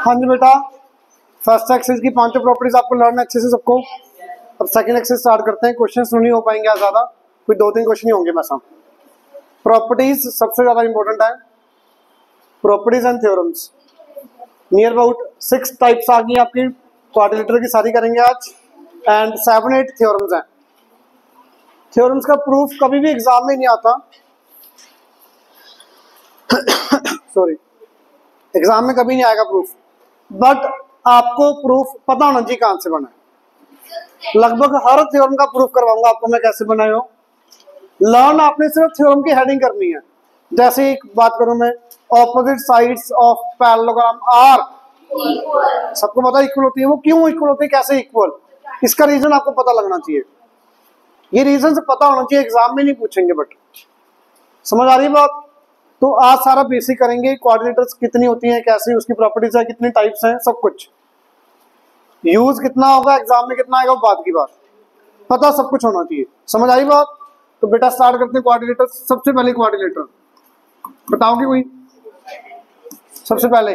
हाँ जी बेटा, फर्स्ट एक्सरसाइज की पांचों प्रॉपर्टीज आपको लर्न अच्छे से सबको। अब सेकंड एक्सरसाइज स्टार्ट करते हैं। क्वेश्चंस नहीं हो पाएंगे आज ज्यादा, कोई 2-3 क्वेश्चन ही होंगे बस। प्रॉपर्टीज सबसे ज्यादा इंपॉर्टेंट है। Properties and theorems near about 6 types आ गई आपकी। क्वाड्रिलेटरल की सारी करेंगे आज एंड 7-8 थ्योरम्स हैं। थ्योरम्स का प्रूफ कभी भी एग्जाम में नहीं आता सॉरी, एग्जाम में कभी नहीं आएगा प्रूफ, बट आपको प्रूफ पता होना चाहिए कहां से बना है। लगभग हर थ्योरम का प्रूफ करवाऊंगा आपको मैं कैसे बनाए हो। लर्न आपने सिर्फ थ्योरम की हेडिंग करनी है। जैसे एक बात करूं मैं, opposite sides of parallelogram are, सबको पता इक्वल होती है। वो क्यों इक्वल होती है, कैसे इक्वल, इसका रीजन आपको पता लगना चाहिए। ये रीजन से पता होना चाहिए, एग्जाम में नहीं पूछेंगे, बट समझ आ रही है बात। तो आज सारा बेसिक करेंगे, क्वाड्रिलेटर्स कितनी होती हैं, कैसे उसकी प्रॉपर्टीज है, कितनी टाइप्स हैं, सब कुछ। यूज कितना होगा, एग्जाम में कितना आएगा, वो बात की बात, पता सब कुछ होना चाहिए। समझ आई बात। तो बेटा स्टार्ट करते हैं क्वाड्रिलेटर। सबसे पहले क्वाड्रिलेटर बताओगे कोई? सबसे पहले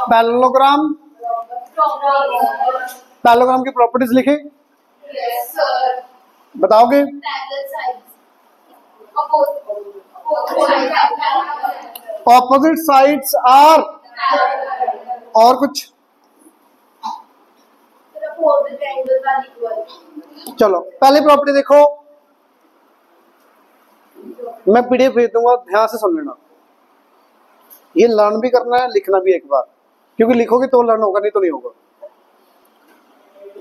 पैरेललोग्राम, पैरेललोग्राम की प्रॉपर्टीज लिखे, बताओगे? ऑपोजिट साइड्स आर, और कुछ? चलो पहले प्रॉपर्टी देखो, मैं पीडीएफ भेज दूंगा, ध्यान से सुन लेना। ये लर्न भी करना है, लिखना भी एक बार, क्योंकि लिखोगे तो लर्न होगा, नहीं तो नहीं होगा।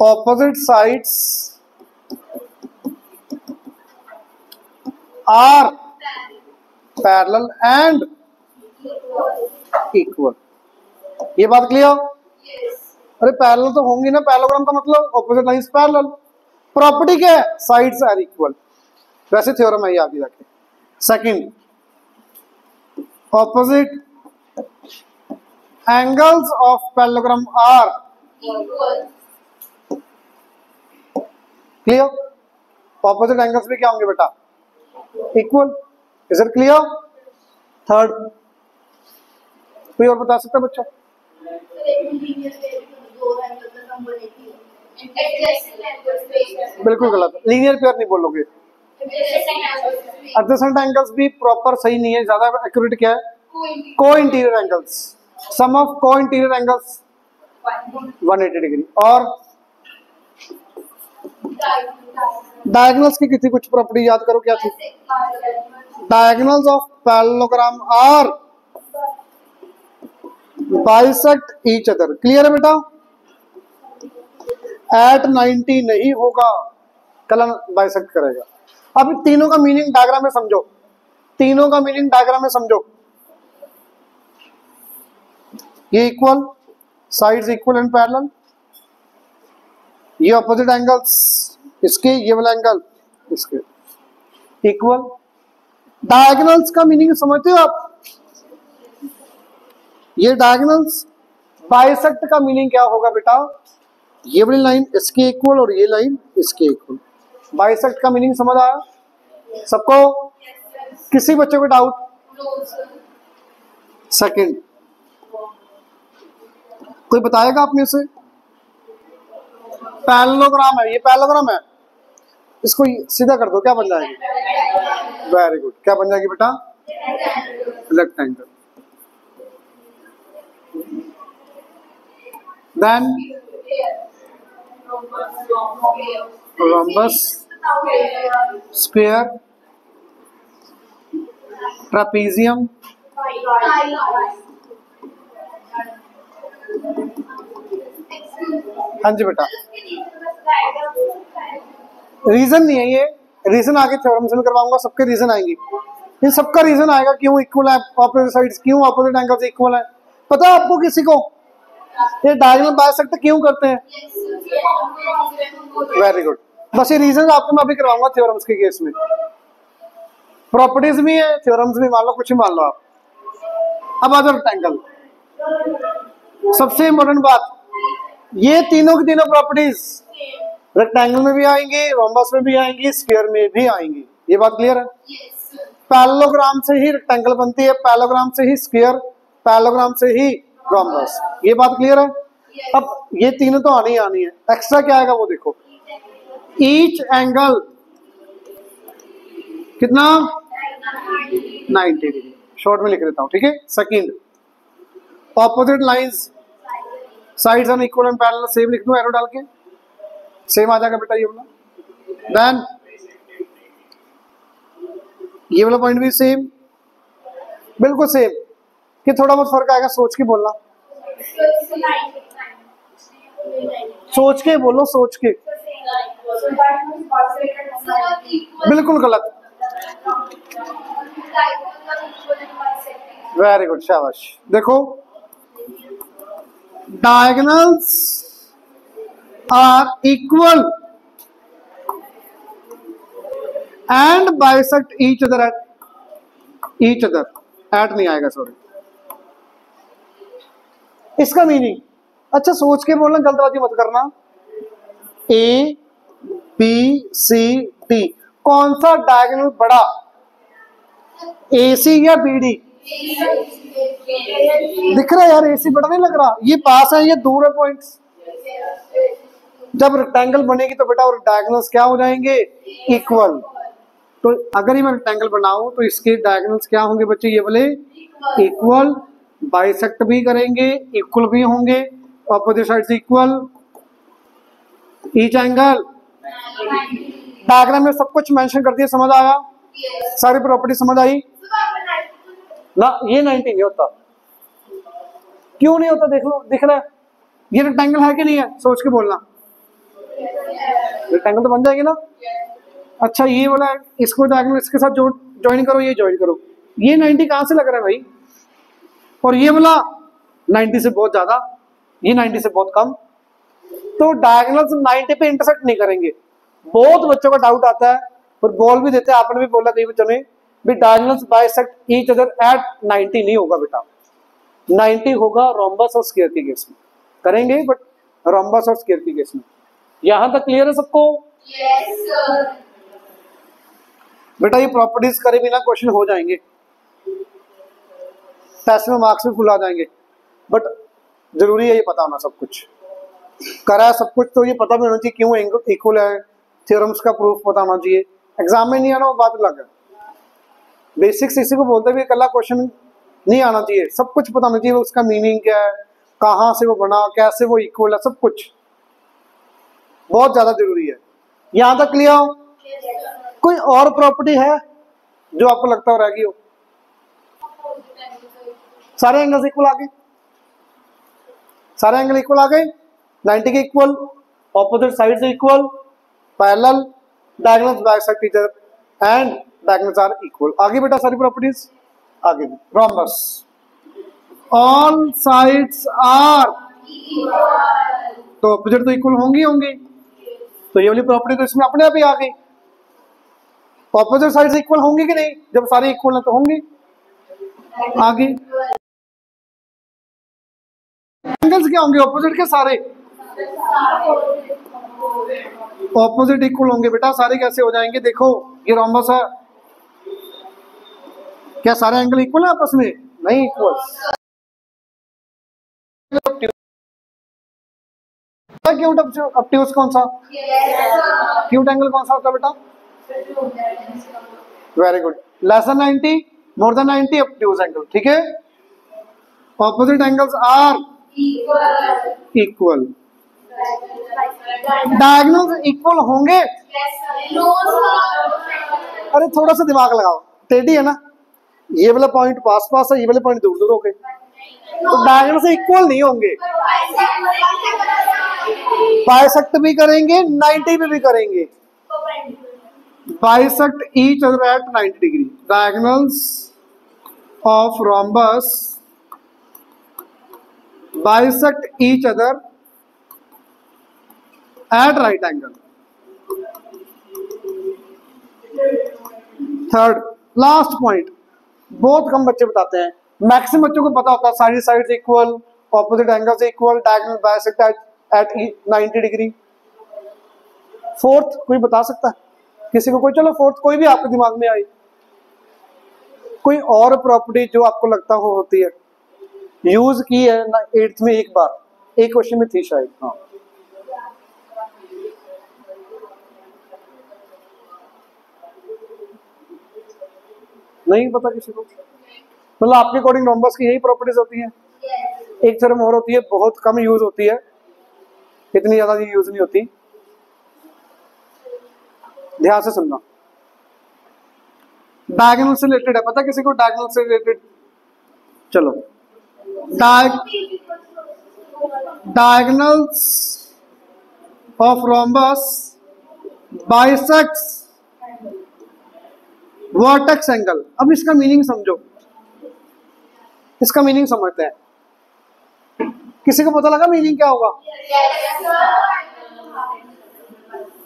Opposite sides are parallel and equal, ये बात क्लियर? अरे पैरेलल तो होंगी ना, पैरेललोग्राम का मतलब ऑपोजिट लाइंस पैरेलल। प्रॉपर्टी क्या है? Sides are equal. वैसे थ्योरम है ये आगे जाके। Second, opposite angles of parallelogram are clear. Opposite angles भी क्या होंगे बेटा? Equal. Is it clear? Third, कोई और बता सकता है बच्चा? बिल्कुल गलत, लीनियर पेयर नहीं बोलोगे। एडजेसेंट एंगल्स भी प्रॉपर सही नहीं है, ज्यादा एक्यूरेट क्या है? Co-interior angles. Sum of co-interior angles 180 degree. और डायगोनल्स की कितनी कुछ प्रॉपर्टी याद करो, क्या थी? Diagonals of parallelogram are bisect each other. Clear है बेटा? एट 90 नहीं होगा, कलम बाइसेक्ट करेगा। अब तीनों का मीनिंग डायग्राम में समझो, तीनों का मीनिंग डायग्राम में समझो। ये equal, sides equal and parallel. ये ऑपोजिट एंगल्स, इसके ये वाला एंगल इसके इक्वल। डायगोनल्स का मीनिंग समझते हो आप? ये डायगोनल्स। बाइसेक्ट का मीनिंग क्या होगा बेटा? ये वाली लाइन इसके इक्वल और ये लाइन इसके इक्वल। बाइसेक्ट का मीनिंग समझ आया सबको? किसी बच्चे को डाउट? सेकंड, कोई बताएगा आप में से? पैरेललोग्राम है, ये पैरेललोग्राम है, इसको सीधा कर दो, क्या बन जाएगी? वेरी गुड, क्या बन जाएगी बेटा? Rectangle. Then rhombus, square, trapezium, हाँ जी बेटा। रीजन नहीं है ये, रीजन आगे थ्योरम से मैं करवाऊंगा, सबके रीजन आएंगे। इन सबका रीजन आएगा क्यों इक्वल है ऑपोजिट साइड्स, क्यों ऑपोजिट एंगल्स इक्वल है। पता है आपको किसी को? ये डायगोनल बाइसेक्ट क्यों करते हैं? वेरी गुड, बस ये रीजन आपको मैं अभी करवाऊंगा थ्योरम्स के केस में। प्रॉपर्टीज भी है, थ्योरम्स भी, मान लो कुछ ही मान लो आप। अब आ जाओ रेक्टेंगल। सबसे इंपॉर्टेंट बात, ये तीनों की तीनों प्रॉपर्टीज रेक्टेंगल में भी आएंगी, रोम्बस में भी आएंगी, स्फीयर में भी आएंगी। ये बात क्लियर है? पैरेललोग्राम से ही रेक्टेंगल बनती है, पैरेललोग्राम से ही स्क्वायर, पैरेललोग्राम से ही रोम्बस। ये बात क्लियर है? अब ये तीनों तो आनी ही आनी है, एक्स्ट्रा क्या आएगा वो देखो। ईच एंगल कितना 90 डिग्री, शॉर्ट में लिख देता हूं, ठीक है। Second, opposite lines sides are equal and parallel, same लिख दूं एरो डाल के, सेम आ जाएगा बेटा ये वाला। देन ये वाला पॉइंट भी सेम, बिल्कुल सेम, कि थोड़ा बहुत फर्क आएगा, सोच के बोलना, सोच के बोलो, सोच के। बिल्कुल गलत, वेरी गुड, शाबाश। देखो diagonals are equal and bisect each other at नहीं आएगा, सॉरी। इसका मीनिंग, अच्छा सोच के बोलना, जल्दबाजी मत करना। ए बी सी डी, कौन सा डायगोनल बड़ा, ए सी या बी डी? दिख रहा है यार, ए सी बड़ा नहीं लग रहा, ये पास है, ये दूर है पॉइंट्स। जब रेक्टेंगल बनेगी तो बेटा और डायगोनल्स क्या हो जाएंगे, इक्वल। तो अगर ये मैं रेक्टेंगल बनाऊं तो इसके डायगोनल्स क्या होंगे बच्चे, ये वाले इक्वल, बाइसेक्ट भी करेंगे, इक्वल भी होंगे, ऑपोजिट साइड से इक्वल, ईच एंगल। डायग्राम में सब कुछ मेंशन कर दिया, समझ आया? सारी प्रॉपर्टी समझ आई ना? ये 90 नहीं होता, क्यों नहीं होता देख लो, दिख रहा है ये रेक्टेंगल है कि नहीं है, सोच के बोलना। रेक्टेंगल तो बन जाएगी ना। अच्छा ये वाला, इसको डायगोनल इसके साथ ज्वाइन करो, ये ज्वाइन करो, ये 90 कहां से लग रहा है भाई? और ये वाला 90 से बहुत ज्यादा, ये 90 से बहुत कम। तो डायगोनल्स 90 पे इंटरसेक्ट नहीं करेंगे। बहुत बच्चों का डाउट आता है और बोल भी देते हैं, आपने भी बोला कई बच्चों ने भी diagonals bisect each other eight 90 नहीं होगा बेटा, 90 होगा रोम्बस और स्क्वायर के केस में करेंगे, बट रोम्बस और स्क्वायर के केस में। यहां तक क्लियर है सबको? Yes sir. बेटा ये प्रॉपर्टीज करे बिना क्वेश्चन हो जाएंगे, टेस्ट में मार्क्स भी फुल आ जाएंगे, बट जरूरी है ये पता होना सब कुछ। करा है सब कुछ तो ये पता भी होना चाहिए क्यों इक्वल है, थ्योरम्स का प्रूफ पता होना चाहिए। एग्जाम में नहीं आना वो बात अलग है, बेसिक्स इसी को बोलते भी, कल क्वेश्चन नहीं आना चाहिए, सब कुछ पता होना चाहिए, उसका मीनिंग क्या है, कहाँ से वो बना, कैसे वो इक्वल है, सब कुछ बहुत ज्यादा जरूरी है। यहां तक क्लियर हो? कोई और प्रॉपर्टी है जो आपको लगता हो रहेगी हो? सारे एंगल्स इक्वल आ गए, सारे एंगल इक्वल आ गए, 90 के इक्वल, ऑपोजिट साइड से equal, parallel, diagonals bisect each other and diagonals are equal. आगे बेटा सारी प्रॉपर्टीज आगे। रोम्बस, ऑल साइड्स आर, तो ऑपोजिट तो इक्वल होंगी होंगी, तो ये वाली प्रॉपर्टी तो इसमें अपने आप ही आ गई। ऑपोजिट साइड से इक्वल होंगी कि नहीं? जब सारे इक्वल है तो होंगी। आगे एंगल्स क्या होंगे ऑपोजिट के? सारे ऑपोजिट इक्वल होंगे बेटा, सारे कैसे हो जाएंगे? देखो ये रोम्बस है, क्या सारे एंगल इक्वल है आपस में? नहीं इक्वल। क्यूट ऑब्ट्यूज कौन सा? क्यूट एंगल कौन सा होता है बेटा? Very good, less than 90, more than 90 obtuse angle, ठीक है। Opposite angles are equal, diagonals equal होंगे? अरे थोड़ा सा दिमाग लगाओ, टेढ़ी है ना, ये वाला पॉइंट पास पास है, ये वाले पॉइंट दूर दूर हो गए, तो डायगोनल से इक्वल नहीं होंगे। बाइसेक्ट भी करेंगे, 90 पे भी करेंगे, bisect each other eight 90 degree. Diagonals of rhombus bisect each other eight right angle. Third last point, बहुत कम बच्चे बताते हैं, मैक्सिमम बच्चों को पता होता है side side equal, opposite angles equal, diagonal bisect at 90 degree. Fourth कोई बता सकता है? किसी को कोई, चलो फोर्थ कोई भी आपके दिमाग में आई, कोई और प्रॉपर्टी जो आपको लगता हो होती है, यूज की है ना 8th में एक बार, एक क्वेश्चन में थी शायद। हाँ नहीं पता किसी को, मतलब आपके अकॉर्डिंग रोम्बस की यही प्रॉपर्टीज होती हैं। एक थ्योरम और होती है, बहुत कम यूज होती है, इतनी ज्यादा यूज नहीं होती, ध्यान से सुनना। डायगोनल से रिलेटेड है, पता किसी को डायगोनल से रिलेटेड? चलो, diagonals of rhombus bisects vertex angle. अब इसका मीनिंग समझो, इसका मीनिंग समझते हैं। किसी को पता लगा मीनिंग क्या होगा?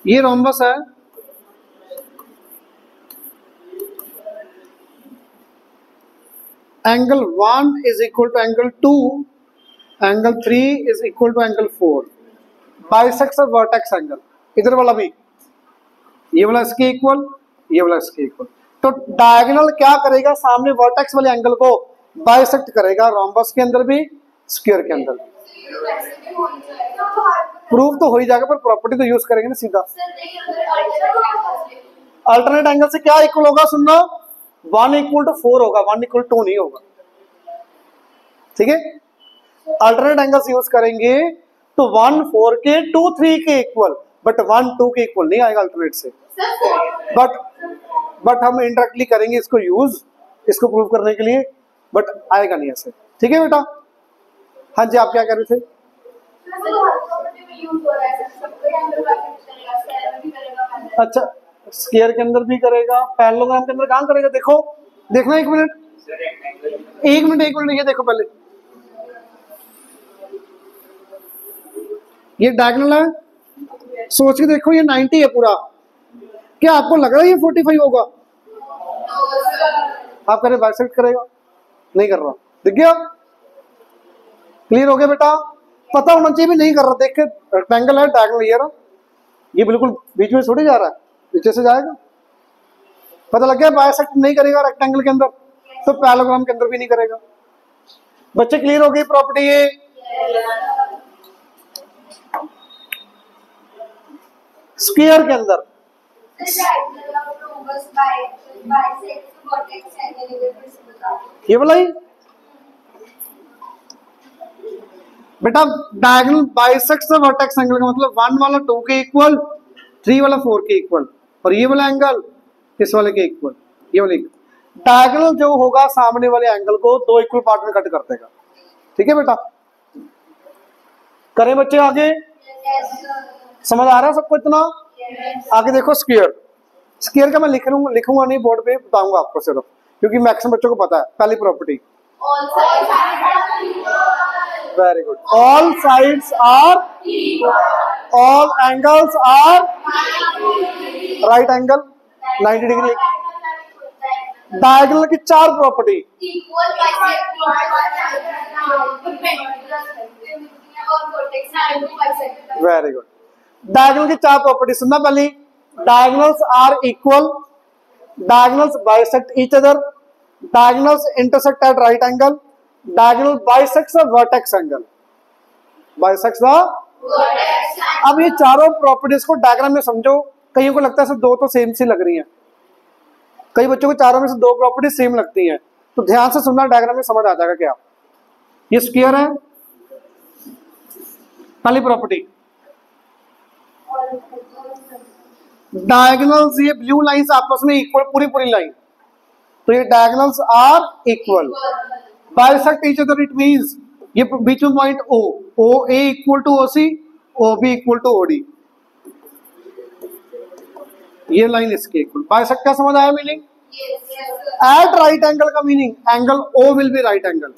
ये रोम्बस है, angle 1 is equal to angle 2, angle 3 is equal to angle 4, bisects of vertex angle. इधर वाला भी, ये वाला इसके इक्वल, ये वाला इसके इक्वल। तो डायगोनल क्या करेगा? सामने वर्टेक्स वाले एंगल को बाइसेक्ट करेगा, रोम्बस के अंदर भी स्क्वायर के अंदर भी। प्रूफ तो हो ही जाएगा, पर प्रॉपर्टी तो यूज करेंगे ना सीधा। अल्टरनेट एंगल से क्या इक्वल होगा? सुनना, 1 इक्वल टू 4 होगा, 1 इक्वल टू 2 नहीं होगा, ठीक है। अल्टरनेट एंगल्स यूज करेंगे तो 1 4 के, 2 3 के इक्वल, बट 1 2 के इक्वल नहीं आएगा अल्टरनेट से। बट हम इंडायरेक्टली करेंगे इसको यूज, इसको प्रूव करने के लिए, बट आएगा नहीं ऐसे, ठीक है बेटा। हाँ जी, आप क्या कह रहे थे? अच्छा, स्क्वायर के अंदर भी करेगा, पैरेललोग्राम के अंदर कहाँ करेगा? देखो, देखना, एक मिनट, ये देखो पहले, ये डायगोनल है, सोच के देखो, ये 90 है पूरा, क्या आपको लग रहा है ये 45 होगा? आप कह रहे बाइसेक्ट करेगा, नहीं कर रहा, दिख गया? क्लियर हो गया बेटा? पता होना चाहिए भी नहीं कर रहा, देख के रेक्टेंगल है, डायगोनल ये बिल्कुल बीच में थोड़ी जा रहा है, नीचे से जाएगा। पता लग गया? बाइसेक्ट नहीं करेगा रेक्टेंगल के अंदर, तो पैरेललोग्राम के अंदर भी नहीं करेगा। बच्चे क्लियर हो गई प्रॉपर्टी ये? स्क्वायर के अंदर ये वाला ही बेटा, diagonal bisects the vertex angle का मतलब 1 वाला 2 के इक्वल, 3 वाला 4 के इक्वल, और ये वाला एंगल इस वाले के इक्वल, ये वाले। डायगोनल जो होगा सामने वाले एंगल को 2 इक्वल पार्ट में कट कर देगा, ठीक है बेटा। करें बच्चे आगे? समझ आ रहा है सबको इतना? आगे देखो, स्क्वायर का मैं लिखूंगा नहीं बोर्ड पे, बताऊंगा आपको सिर्फ, क्योंकि मैक्सिमम बच्चों को पता है। पहली property, very good, all sides are, all angles are right angle 90 degree. Diagonal की 4 प्रॉपर्टी, वेरी गुड। डायगोनल की 4 प्रॉपर्टी सुनना पहली, diagonals are equal, diagonals bisect each other, diagonals intersect at right angle, diagonal bisects the vertex angle, bisects the. अब ये चारों properties को diagram में समझो। कईयों को लगता है सब 2 तो सेम सी लग रही हैं, कई बच्चों को चारों में से 2 प्रॉपर्टी सेम लगती हैं, तो ध्यान से सुनना, डायग्राम में समझ आ जाएगा क्या। ये स्क्वायर है, पहली प्रॉपर्टी। डायगोनल्स, ये ब्लू लाइंस आपस में इक्वल, पूरी लाइन, तो ये diagonals are equal, bisect each other, it means ये बीच में point O A equal to O C, O B equal to O D, ये लाइन इसके इक्वल। बाइसेक्ट क्या समझ आया मीनिंग? एट राइट एंगल का meaning, angle O will be right angle,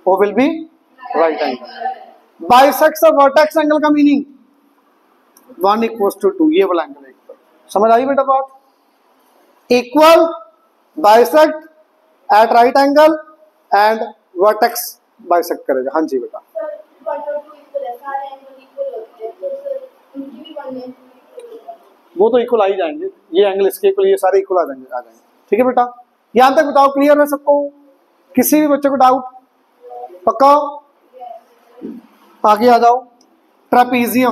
O will be right angle. Bisects the vertex angle का meaning 1 equals to 2, ये वाला angle equal. समझ आई बेटा बात? Equal, bisect at right angle and vertex bisect करेगा। हाँ जी बेटा, वो तो इक्वल आ ही जाएंगे, ये एंगल इसके इक्वल, ये सारे इक्वल आ जाएंगे। ठीक है बेटा, यहां तक बताओ क्लियर है सबको? किसी भी बच्चे को डाउट? पक्का? आगे आ जाओ। ट्रेपीजियम,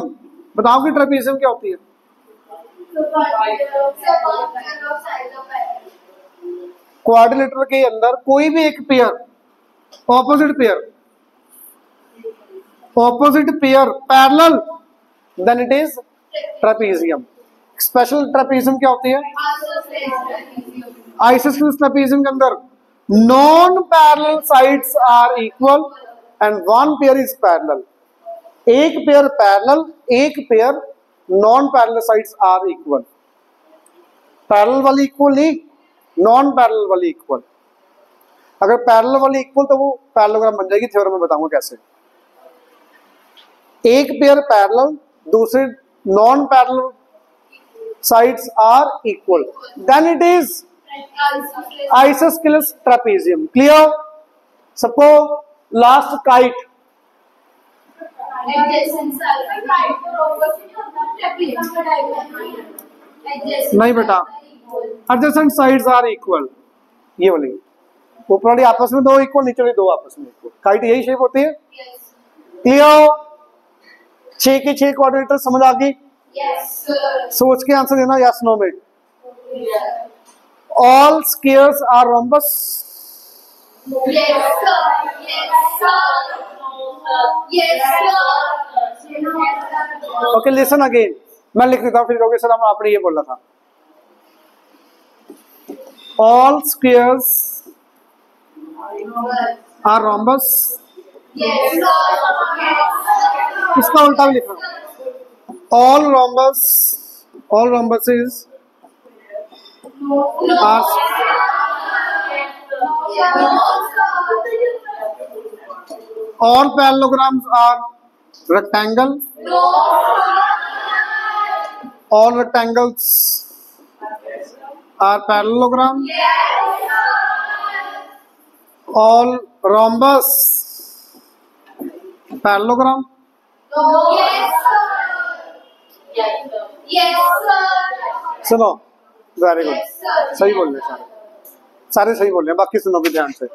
बताओ कि ट्रेपीजियम क्या होती है? क्वाड्रिलेटरल के अंदर कोई भी एक pair, opposite pair parallel, then it is trapezium. Special trapezium क्या होती है? आइसोस्केलेस ट्रेपीजियम के अंदर non parallel sides are equal and one pair is parallel. एक पेयर पैरेलल, एक pair non parallel sides are equal. Parallel वाली equal नहीं, non parallel वाली इक्वल। अगर पैरेलल वाली इक्वल तो वो पैरेललोग्राम बन जाएगी, थ्योरम में बताऊंगा कैसे। एक पेयर पैरेलल, दूसरे non parallel sides are equal, then it is isosceles trapezium. Clear? Suppose last kite, नहीं बेटा, adjacent sides are equal, ये वाली ऊपर वाली आपस में दो इक्वल, नीचे वाली दो आपस में इक्वल। काइट यही शेप होती है। क्लियर? 6 के 6 क्वाड्रिलेटरल समझ आ गई? Yes, सोच के आंसर देना यस नो में। All squares are rhombus? Yes, sir. Yes, sir. Yes, sir. Okay, listen again, मैं लिख देता हूँ फिर कहोगे सर हम आपने ये बोला था। All squares are rhombus? Yes, sir. इसका उल्टा भी लिखा, all rhombuses are all parallelograms are rectangle, all rectangles are parallelogram, all rhombus parallelogram। सुनो, वेरी गुड, सही बोल रहे सारे, सारे सही बोल रहे हैं। बाकी सुनो भी ध्यान से,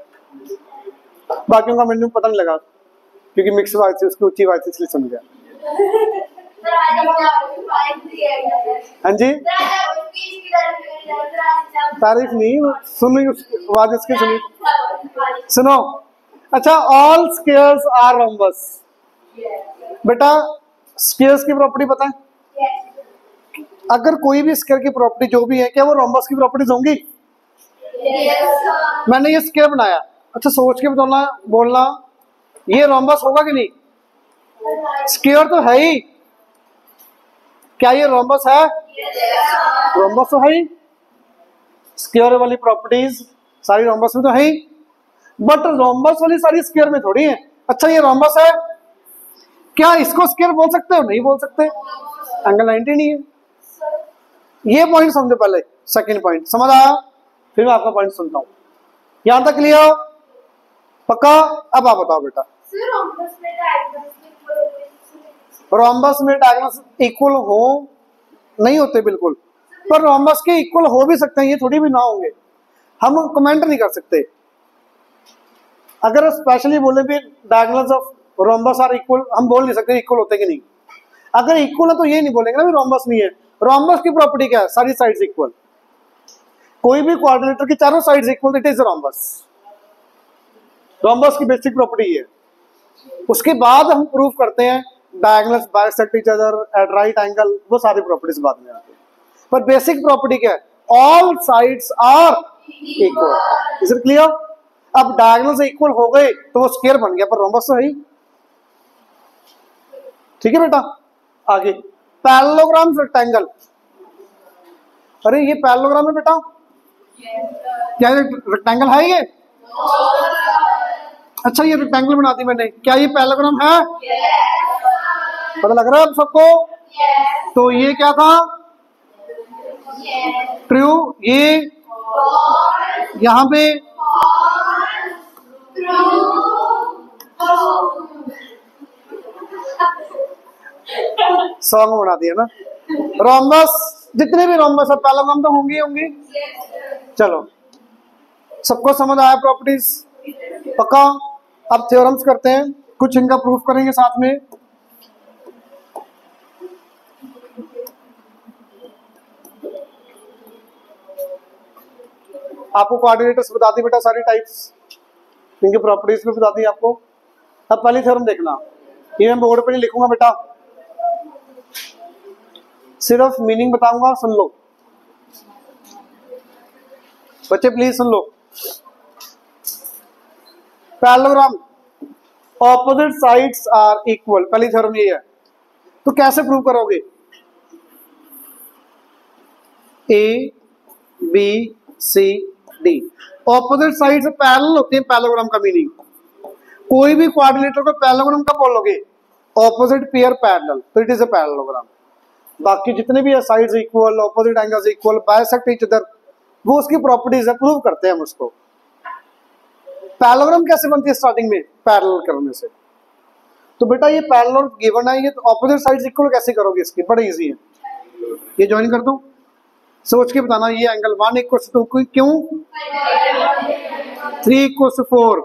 बाकियों का मैंने पता नहीं लगा क्योंकि मिक्स आवाज थी, उसकी ऊंची आवाज थी इसलिए सुन गया। हाँ जी, तारीफ नहीं सुनी, आवाज इसकी सुनी। सुनो, अच्छा, ऑल स्क्वायर्स आर रोम्बस। बेटा स्क्वायर्स की प्रॉपर्टी पता है? अगर कोई भी स्क्वायर की प्रॉपर्टी जो भी है, क्या वो रोम्बस की प्रॉपर्टीज होंगी? मैंने ये स्क्वायर बनाया, अच्छा सोच के बोलना ये रोम्बस होगा कि नहीं? स्क्वायर तो है ही, क्या ये रोम्बस है? रोम्बस तो है ही, स्क्वायर वाली प्रॉपर्टीज सारी रोम्बस में तो है ही, बट रोम्बस वाली सारी स्क्वायर में थोड़ी है। अच्छा ये रोम्बस है, क्या इसको स्क्वायर बोल सकते हो? नहीं बोल सकते, एंगल 90 नहीं है। ये पॉइंट समझो पहले, सेकंड पॉइंट समझ आया? फिर मैं आपका पॉइंट सुनता हूं। यहां तक क्लियर? पक्का? अब आप बताओ बेटा। रोम्बस में डायगोनल्स इक्वल हो नहीं होते बिल्कुल, पर रोम्बस के इक्वल हो भी सकते हैं, ये थोड़ी भी ना होंगे। हम कमेंट नहीं कर सकते। अगर स्पेशली बोले भी diagonals of rhombus are equal, हम बोल नहीं सकते इक्वल होते कि नहीं। अगर इक्वल है तो ये नहीं बोलेंगे ना भी रोम्बस नहीं है। रोम्बस की प्रॉपर्टी क्या है? सारी साइड्स इक्वल। कोई भी क्वाड्रिलेटर की चारों sides equal, it is rhombus. Rhombus की बेसिक प्रॉपर्टी है। उसके बाद हम प्रूव करते हैं diagonals bisect each other eight right angle, वो सारी प्रॉपर्टीज बाद में आती है। पर बेसिक प्रॉपर्टी क्या है? All sides are equal. Is it clear? अब डायगोनल्स इक्वल हो गए तो वो स्क्वायर बन गया, पर रोम्बस तो है ही। ठीक है बेटा, आगे पैरेललोग्राम रेक्टेंगल। अरे ये पैरेललोग्राम है बेटा, क्या ये रेक्टेंगल है ये? अच्छा ये रेक्टेंगल बना दी मैंने, क्या ये पैरेललोग्राम है? पता लग रहा है अब सबको? तो ये क्या था? ट्रू, ये यहां पे सॉन्ग बना दिया ना। रोम्बस जितने भी रोम्बस है पैरेललोग्राम तो होंगी होंगी। चलो सबको समझ आया प्रॉपर्टीज पक्का। अब थ्योरम्स करते हैं, कुछ इनका प्रूफ करेंगे साथ में। आपको कोऑर्डिनेटर्स बता दी बेटा, सारी टाइप्स, इनकी प्रॉपर्टीज भी बता दी आपको। अब पहली थ्योरम देखना, ये मैं बोर्ड पे नहीं लिखूंगा बेटा, सिर्फ मीनिंग बताऊंगा, सुन लो बच्चे प्लीज सुन लो। Parallelogram opposite sides are equal, पहली थ्योरम ये है। तो कैसे प्रूव करोगे? A B C D, opposite side से पैरेलल होती है पैरेललोग्राम का मीनिंग। कोई भी कोऑर्डिनेटर को पैरेललोग्राम कब बोलोगे? ऑपोजिट पेयर पैरेलल, तो इट इज अ पैरेललोग्राम। बाकी जितने भी है sides equal, opposite angles equal, bisect each other, वो उसकी प्रॉपर्टीज है, प्रूव करते हैं हम उसको। पैरेललोग्राम कैसे बनती है? स्टार्टिंग में पैरेलल करने से। तो बेटा ये पैरेलल गिवन है, ये तो ऑपोजिट साइड्स इक्वल कैसे करोगे इसकी? बड़ा इजी है, ये ज्वाइन कर दो, सोच के बताना। ये एंगल 1 = 2 क्यों? 3 = 4,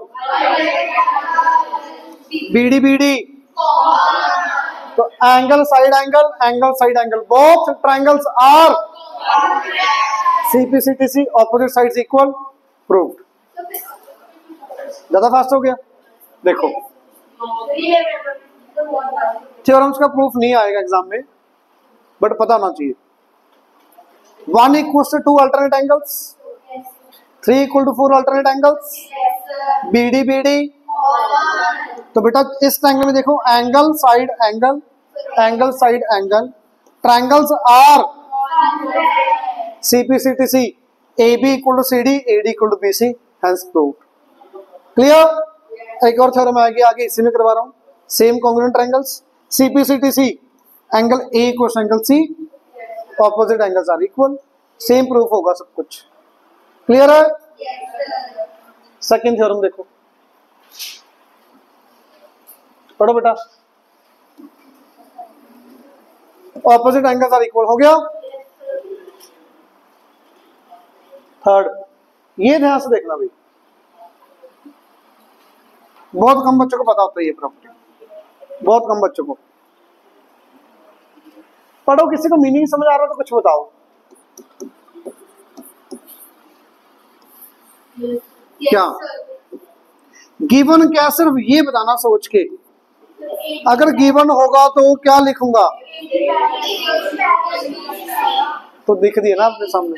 बीडी बीडी, तो angle side angle, angle side angle, both triangles are CPCTC, opposite sides equal, proved. ज्यादा फास्ट हो गया? देखो थ्योरम्स का प्रूफ नहीं आएगा एग्जाम में, बट पता होना चाहिए। 1 = 2 alternate angles, 3 = 4 alternate angles, BD BD। तो बेटा इस ट्रायंगल में देखो, angle side angle, angle side angle, triangles are CPCTC, AB = CD, AD = BC, hence proved. Clear? एक और थ्योरम आएगी आगे, इसी में करवा रहा हूं। Same congruent triangles, CPCTC, angle A = angle C, opposite angles are equal, same proof होगा सब कुछ। क्लियर है? सेकंड थ्योरम देखो, पढ़ो बेटा। ऑपोजिट एंगल्स आर इक्वल हो गया। थर्ड, ये ध्यान से देखना भाई, बहुत कम बच्चों को पता होता है ये प्रॉपर्टी, बहुत कम बच्चों को। पढ़ो, किसी को मीनिंग समझ आ रहा तो कुछ बताओ। क्या गिवन? क्या सिर्फ ये बताना सोच के, अगर गिवन होगा तो क्या लिखूंगा? तो दिख दिया ना अपने सामने।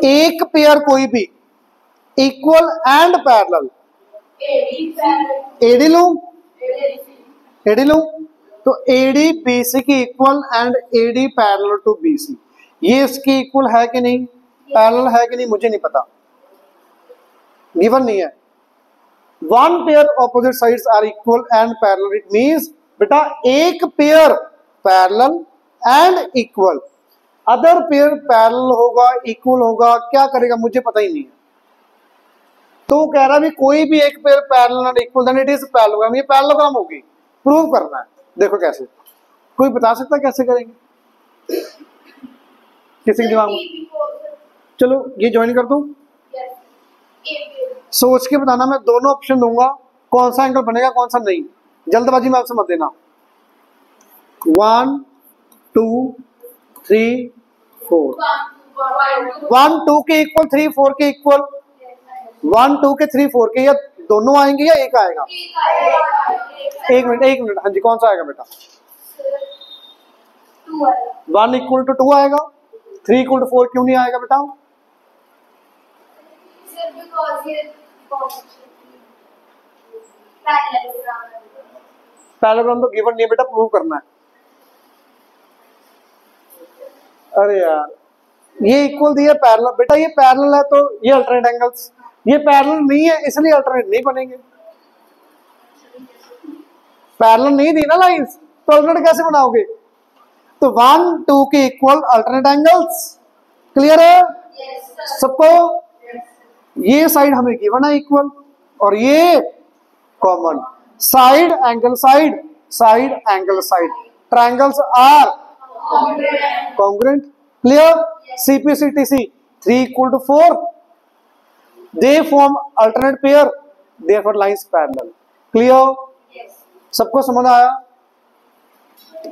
एक पेयर कोई भी इक्वल एंड पैरेलल, एडी लूं, एडी लूं, तो एडी बीसी की equal and AD parallel to BC, ये इसकी इक्वल है कि नहीं, पैरेलल है कि नहीं, मुझे नहीं पता, गिवन नहीं है। One pair opposite sides are equal and parallel, it means बेटा एक pair parallel and equal, other pair parallel होगा, इक्वल होगा, क्या करेगा मुझे पता ही नहीं है। तो कह रहा है कोई भी एक pair parallel and equal, then it is parallelogram, ये पैरेललोग्राम होगी, प्रूव करना है। देखो कैसे, कोई बता सकता है कैसे करेंगे? किसी के दिमाग में? चलो ये ज्वाइन कर दूं, सोच के बताना, मैं दोनों ऑप्शन दूंगा, कौन सा एंगल बनेगा कौन सा नहीं, जल्दबाजी में आपसे मत देना। 1 2 3 4, 1 2 के इक्वल, 3 4 के इक्वल, 1 2 के 3 4 के, या दोनों आएंगे या एक आएगा? एक मिनट, हाँ जी, कौन सा आएगा बेटा? 1 = 2 आएगा, 3 = 4 क्यों नहीं आएगा बेटा? पैरेललोग्राम तो गिवन नहीं है बेटा, प्रूव करना है। अरे यार, ये इक्वल दिया पैरेलल, बेटा ये पैरेलल है तो ये अल्टरनेट एंगल्स, ये पैरेलल नहीं है इसलिए अल्टरनेट नहीं बनेंगे। पैरेलल नहीं दी ना लाइंस, तो अल्टरनेट कैसे बनाओगे? तो 1 2 के इक्वल अल्टरनेट एंगल्स। क्लियर है सबको? ये साइड हमें गिवन है इक्वल, और ये common, side angle side, side angle side, triangles are congruent. Clear? CPCTC 3 = 4, they form alternate pair, therefore lines parallel। Clear? सबको समझ आया?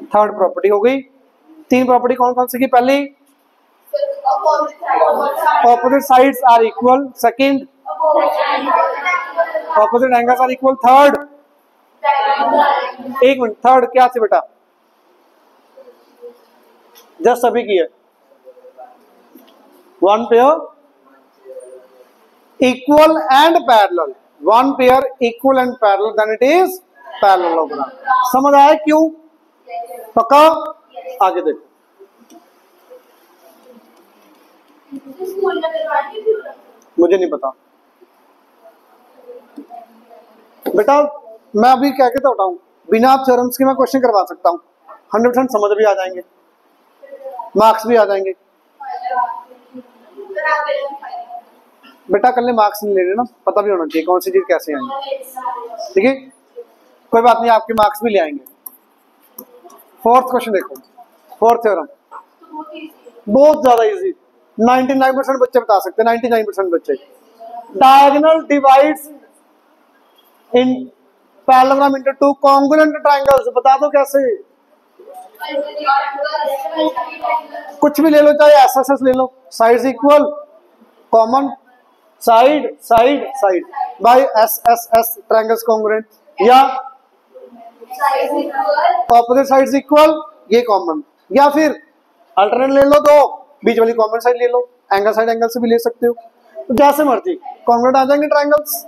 थर्ड प्रॉपर्टी हो गई। 3 प्रॉपर्टी कौन कौन सी की? पहली opposite sides are equal, second opposite angles are equal, third एक मिनट, थर्ड क्या थी बेटा? जस्ट अभी की है, one pair equal and parallel, one pair equal and parallel, then it is parallelogram. समझ आया क्यों? पक्का? आगे देखो, मुझे नहीं पता बेटा, मैं अभी कह के तो उठाऊं, बिना थ्योरम्स के मैं क्वेश्चन करवा सकता हूं, 100% समझ भी आ जाएंगे, मार्क्स भी आ जाएंगे। बेटा कल मार्क्स नहीं लेने ना, पता भी होना चाहिए कौन सी चीज कैसे आएंगे, ठीक है? कोई बात नहीं, आपके मार्क्स भी ले आएंगे। फोर्थ क्वेश्चन देखो, फोर्थ थ्योरम बहुत ज्यादा इजी, 99% बच्चे बता सकते हैं, 99% बच्चे। डायगोनल डिवाइड्स इन पैरेललोग्राम इनटू 2 कॉन्ग्रुएंट ट्रायंगल्स, बता दो कैसे? कुछ भी ले लो, चाहे SSS ले लो, sides equal, common, side side side by SSS triangles congruent, या ऑपोजिट साइड्स इक्वल, ये कॉमन, या फिर अल्टरनेट ले लो, दो बीच वाली कॉमन साइड ले लो, एंगल साइड एंगल से भी ले सकते हो, तो जैसे मर्जी कॉन्ग्रुएंट आ जाएंगे ट्रायंगल्स,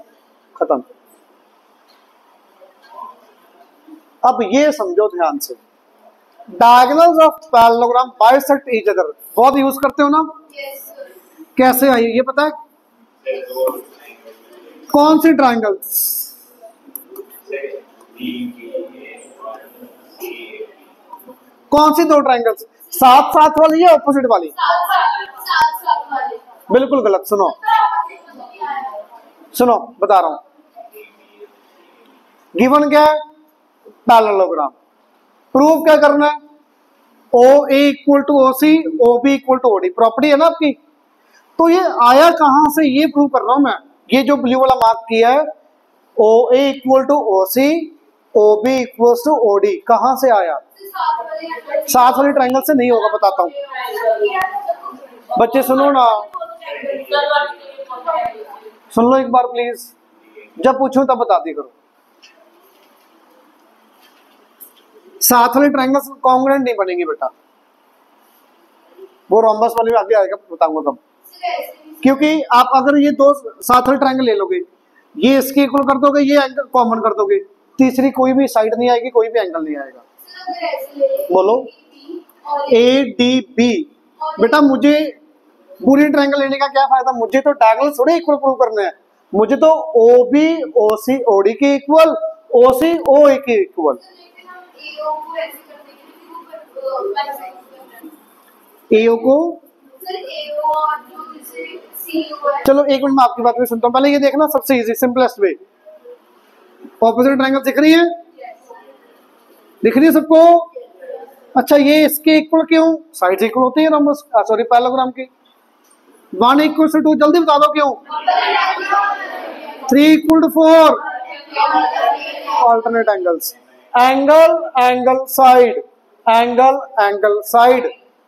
खत्म। अब ये समझो ध्यान से, diagonals of parallelogram bisect each other, बहुत यूज करते हो ना? कैसे आई ये पता है? कौन सी ट्रायंगल्स? कौन सी दो ट्रायंगल्स? साथ साथ वाली या ऑपोजिट वाली? बिल्कुल गलत। सुनो सुनो, बता रहा हूं, गिवन क्या है? पैरेललोग्राम। प्रूफ क्या करना है? OA = OC, OB = OD, property है ना आपकी। तो ये आया कहां से, ये प्रूव कर रहा हूं मैं। ये जो ब्लू वाला मार्क किया है, OA = OC, OB = OD, कहां से आया? साथ वाली ट्रायंगल से नहीं होगा, बताता हूं। बच्चे सुनो ना, सुन लो एक बार प्लीज, जब पूछूं तब बता दी करो। साथ वाली ट्रायंगल्स कॉन्ग्रुएंट नहीं बनेंगी बेटा, वो रोम्बस वाली आगे आएगा, बताऊंगा कब। क्योंकि आप अगर ये दो साथ वाले ट्रायंगल ले लोगे, ये इसके इक्वल कर दोगे, ये एंगल कॉमन कर दोगे, तीसरी कोई भी साइड नहीं आएगी, कोई भी एंगल नहीं आएगा। बोलो ADB। बेटा मुझे पूरी ट्रायंगल लेने का क्या फायदा? मुझे तो डायगोनल थोड़े इक्वल प्रूव करने हैं, मुझे तो OB OC OD के इक्वल, OC OA के इक्वल। AO को चलो एक मिनट में आपकी बात में सुनता हूँ, पहले ये देखना सबसे easy simplest way. Opposite triangle दिख रही है? दिख रही है सबको? अच्छा, ये इसके इक्वल क्यों? साइड्स इक्वल होती है रोम्बस, सॉरी पैरेललोग्राम की। 1 = 2, जल्दी बता दो क्यों? 3 = 4, alternate angles, angle angle side, angle angle side,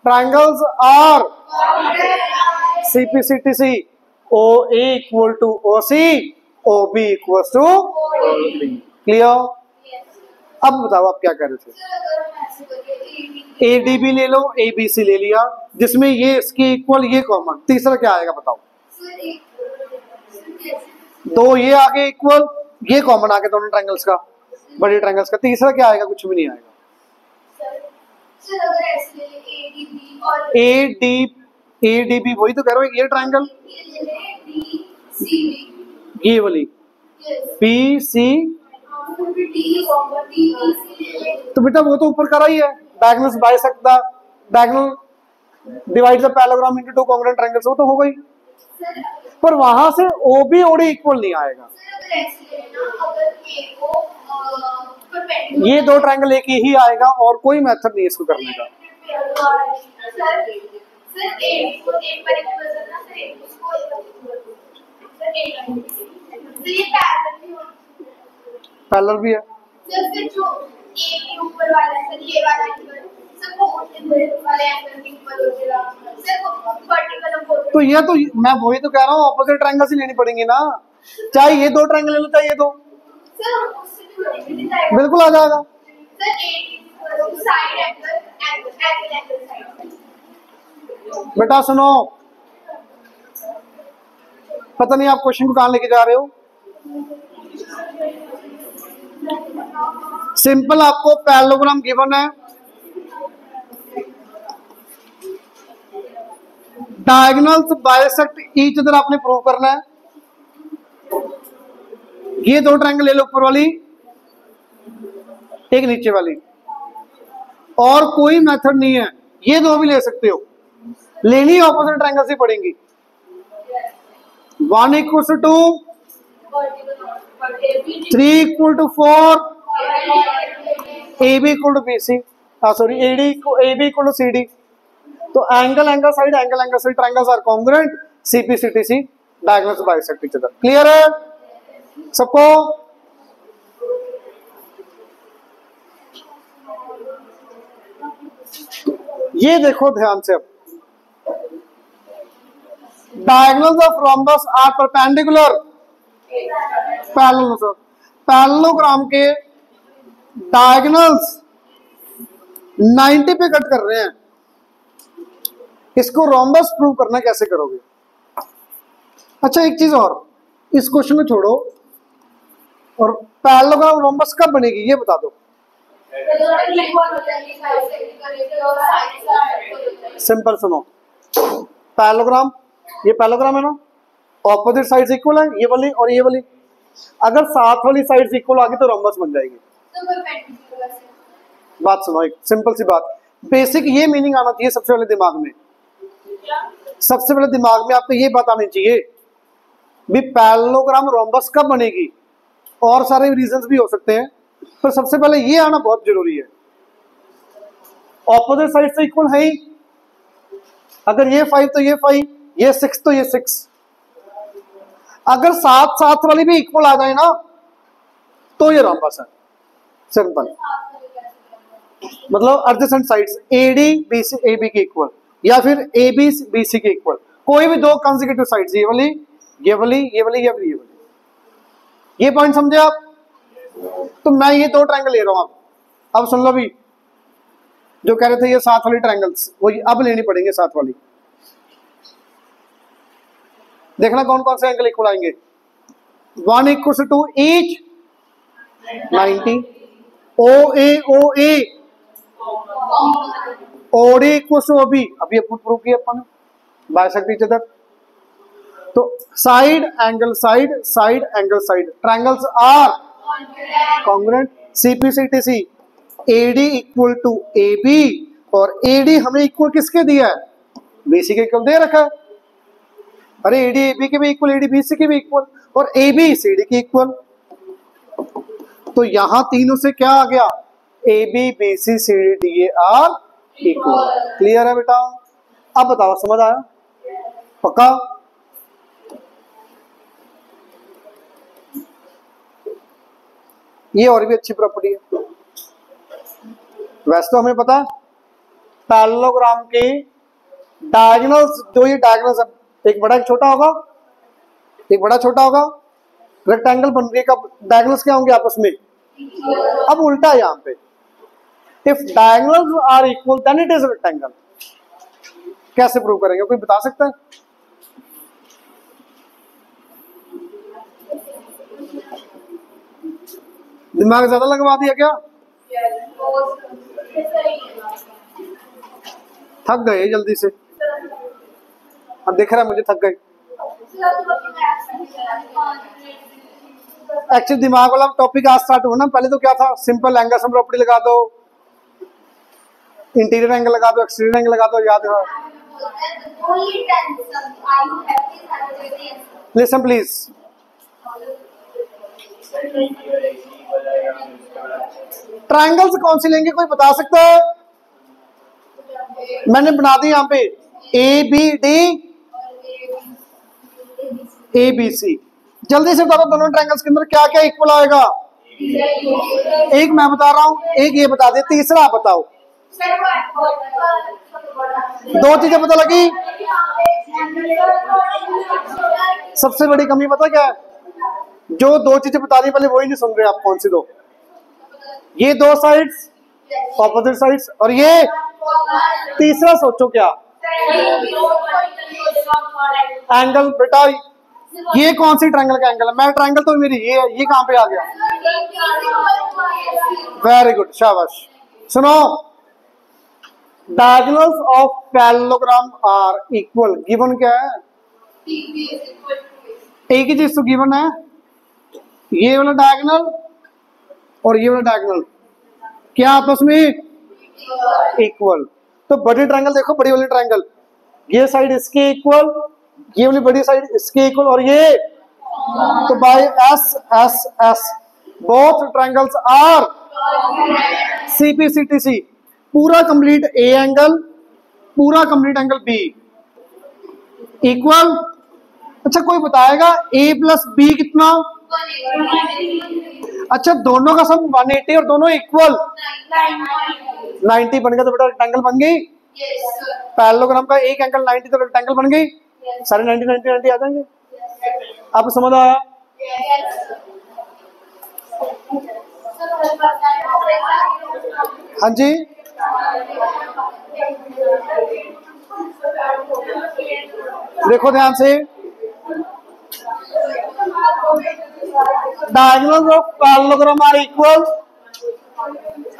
triangles are CPCTC, OA = OC, OB = OD। Clear? अब बताओ आप क्या कह रहे थे? ADB ले लो, ABC ले लिया, जिसमें ये इसके इक्वल, ये कॉमन, तीसरा क्या आएगा बताओ? दो ये आगे इक्वल, ये कॉमन आगे दोनों ट्रायंगल्स का, बड़ी ट्रायंगल्स का, तीसरा क्या आएगा? कुछ भी नहीं आएगा। ADB वही तो कह रहा हूँ, ये ट्रायंगल, ये वाली PC, तो बेटा वो तो ऊपर करा ही है, diagonals bisect the diagonal divides the parallelogram into 2 congruent triangles, वो तो हो गई, पर वहां से OB OD इक्वल नहीं आएगा। ये दो ट्रायंगल एक ही आएगा और कोई मेथड नहीं इसको करने का। सर एक को एक पर इक्वल करना, सर एक उसको एक पर इक्वल, सर एक तो ये पैरेलल भी होना, पैरेलल भी है सर फिर जो एक के ऊपर वाला है सर ये वाला इक्वल, सर वो इक्वल वाले एंगल के इक्वल हो जाएगा, सर वो वर्टिकल और तो ये तो मैं वही तो कह रहा हूँ, ऑपोजिट ट्रायंगल से लेनी पड़ेंगी ना, चाहे ये दो ट्रायंगल ले लो चाहे ये दो, सर उससे भी वर्टिकल जाएगा, बिल्कुल आ जाएगा। सर एक साइड एंगल एंगल साइड। बेटा सुनो, पता नहीं आप क्वेश्चन को कहां लेके जा रहे हो। सिंपल आपको पैरेललोग्राम गिवन है, डायगोनल्स बाइसेक्ट ईच अदर आपने प्रूव करना है। ये दो ट्रायंगल ले लो, ऊपर वाली एक नीचे वाली, और कोई मेथड नहीं है, ये दो भी ले सकते हो, लेनी ऑपोजिट ट्रायंगल से पड़ेंगी। 1 = 2, 3 = 4, AB = BC, sorry AB = CD। तो angle angle side triangles are congruent, CP CTC diagonals bisect each other. Clear है सबको? ये देखो ध्यान से, अब diagonals of rhombus are perpendicular, parallel, parallelogram के डायगोनल्स 90 पे कट कर रहे हैं, इसको रोम्बस प्रूव करना कैसे करोगे? अच्छा एक चीज और, इस क्वेश्चन को छोड़ो, और पैरेललोग्राम रोम्बस कब बनेगी ये बता दो। सिंपल सुनो, पैरेललोग्राम, ये पैरेललोग्राम है ना, ऑपोजिट साइड्स इक्वल है, ये वाली और ये वाली, अगर साथ वाली साइड्स इक्वल आ गई तो रोम्बस बन जाएगी। बात सुनो, एक सिंपल सी बात, बेसिक ये मीनिंग आना चाहिए सबसे पहले दिमाग में, सबसे पहले दिमाग में आपको ये बात आनी चाहिए भी पैरेललोग्राम रोम्बस कब बनेगी। और सारे रीजंस भी हो सकते हैं, पर सबसे पहले ये आना बहुत जरूरी है, ऑपोजिट साइड से इक्वल है ही, अगर ये 5 तो ये 5, ये 6 तो ये 6, अगर साथ साथ वाली भी इक्वल आ जाए ना तो ये रोम्बस है। सिंपल, मतलब adjacent sides AD BC AB के इक्वल, या फिर AB BC के इक्वल, कोई भी दो कंसेक्यूटिव साइड्स, ये वाली ये वाली ये वाली ये वाली ये वाली, ये पॉइंट समझे आप? तो मैं ये दो ट्रायंगल ले रहा हूं, अब सुन लो भी, जो कह रहे थे ये साथ वाली ट्रायंगल्स, वो अब लेनी पड़ेंगे साथ वाली। देखना कौन कौन से एंगल इक्वल आएंगे। 1 = 2 each 90, OA OA, OD = OB, अभी प्रूव किया अपन बाइसेक्ट ईच अदर। तो side angle side angle side, triangles are congruent, CP CTC, AD = AB, और AD हमें इक्वल किसके दिया है? BC के इक्वल दे रखा है। अरे AD AB के भी इक्वल, AD BC के भी इक्वल, और AB CD के इक्वल। तो यहां तीनों से क्या आ गया? AB BC CD DA are equal. Clear है बेटा? अब बताओ समझ आया? पक्का? ये और भी अच्छी प्रॉपर्टी है। वैसे तो हमें पता है पैरेललोग्राम के डायगोनल्स, जो ये डायगोनल्स, एक बड़ा एक छोटा होगा, एक बड़ा छोटा होगा, रेक्टेंगल बन रही है, कब डायगोनल्स क्या होंगे आपस में? अब उल्टा है यहाँ पे, if diagonals are equal then it is rectangle. कैसे प्रूव करेंगे, कोई बता सकता है? दिमाग ज्यादा लगवा दिया क्या? थक गए जल्दी से, अब देख रहा है मुझे थक गए। एक्चुअली दिमाग वाला टॉपिक आज स्टार्ट हुआ ना, पहले तो क्या था, सिंपल एंगल सम प्रॉपर्टी लगा दो, इंटीरियर एंगल लगा दो, एक्सटीरियर एंगल लगा दो, याद है? लिसन प्लीज, ट्रायंगल्स कौन सी लेंगे, कोई बता सकता है? मैंने बना दी यहाँ पे A B D A B C. जल्दी से बता दो दोनों ट्रायंगल्स के अंदर क्या क्या इक्वल आएगा। एक मैं बता रहा हूं, एक ये बता दे, तीसरा आप बताओ। दो चीजें पता लगी। सबसे बड़ी कमी पता क्या है, जो दो चीजें बता दी पहले वही नहीं सुन रहे आप। कौन सी दो? ये दो साइड्स ऑपोजिट साइड्स, और ये तीसरा सोचो क्या? एंगल। बेटा ये कौन सी ट्रायंगल का एंगल है? मैं ट्रायंगल तो मेरी ये है, ये कहां पे आ गया? वेरी गुड, शाबाश। सुनो, diagonals of parallelogram are equal. Given क्या है? एक ही चीज तो गिवन है, ये वाला डायगोनल और ये वाला डायगोनल क्या आपस में इक्वल। तो बड़ी ट्रायंगल देखो, बड़ी वाली ट्रायंगल, ये साइड इसके इक्वल, ये वाली बड़ी साइड इसके इक्वल, और ये तो by S S S both triangles are CPCTC। पूरा कंप्लीट ए एंगल, पूरा कंप्लीट एंगल बी इक्वल। अच्छा कोई बताएगा ए प्लस बी कितना? अच्छा दोनों का सम 180 और दोनों इक्वल 90 बन गया, तो बेटा रेक्टेंगल बन गई। पैरेललोग्राम का एक एंगल 90 तो रेक्टेंगल बन गई। सारे 90 90 90 आ जाएंगे। आप समझ आया? हाँ जी, देखो ध्यान से, diagonals of parallelogram are equal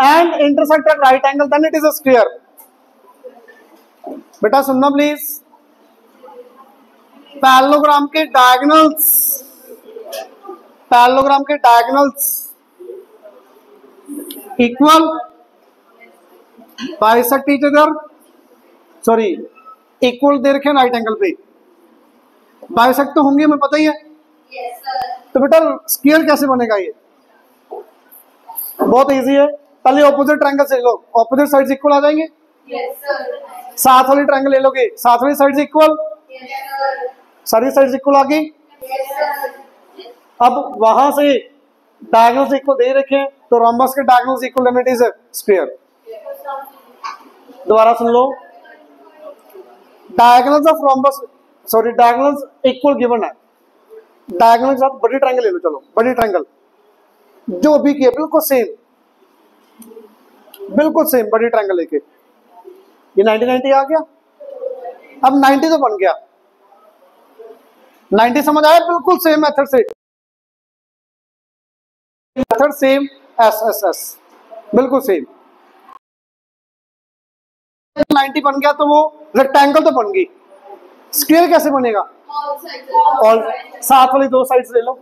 and intersect at right angle, then it is a square। बेटा सुनना प्लीज, पैरेललोग्राम के डायगोनल्स, पैरेललोग्राम के diagonals equal bisect each other, sorry equal दे रखे राइट एंगल पे, बाइसेक्ट तो होंगे हमें पता ही है। तो बेटा स्क्वायर कैसे बनेगा? ये बहुत इजी है, पहले ऑपोजिट ट्रायंगल से लो, ऑपोजिट साइड्स इक्वल आ जाएंगे। साथ वाली ट्रायंगल ले लोगे, साथ वाली साइड्स इक्वल, सारी साइड्स इक्वल आ गई। अब वहां से डायगोनल्स इक्वल दे रखे, तो रोम्बस के diagonals equal then it is square. दोबारा सुन लो, diagonals of rhombus, sorry diagonals equal given है। डायगोनल के साथ बड़ी ट्रायंगल ले लो, चलो बड़ी ट्रायंगल जो भी की बिल्कुल सेम, बिल्कुल सेम बड़ी ट्रायंगल लेके, ये 90 90 आ गया। अब 90 तो बन गया, 90 समझ आया? बिल्कुल सेम मेथड से, method same, S S S बिल्कुल सेम। 90 बन गया तो वो रेक्टेंगल तो बन गई, स्क्वायर कैसे बनेगा? और साथ वाली दो साइड्स ले लो,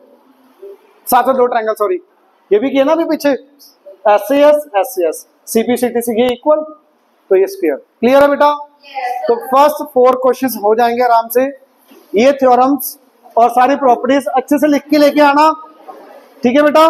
साथ में दो ट्रायंगल, सॉरी ये भी किया ना अभी पीछे, एस CPCTC ये इक्वल, तो ये स्क्वायर। क्लियर है बेटा? तो फर्स्ट 4 क्वेश्चंस हो जाएंगे आराम से। ये थ्योरम्स और सारी प्रॉपर्टीज अच्छे से लिख के लेके आना, ठीक है बेटा?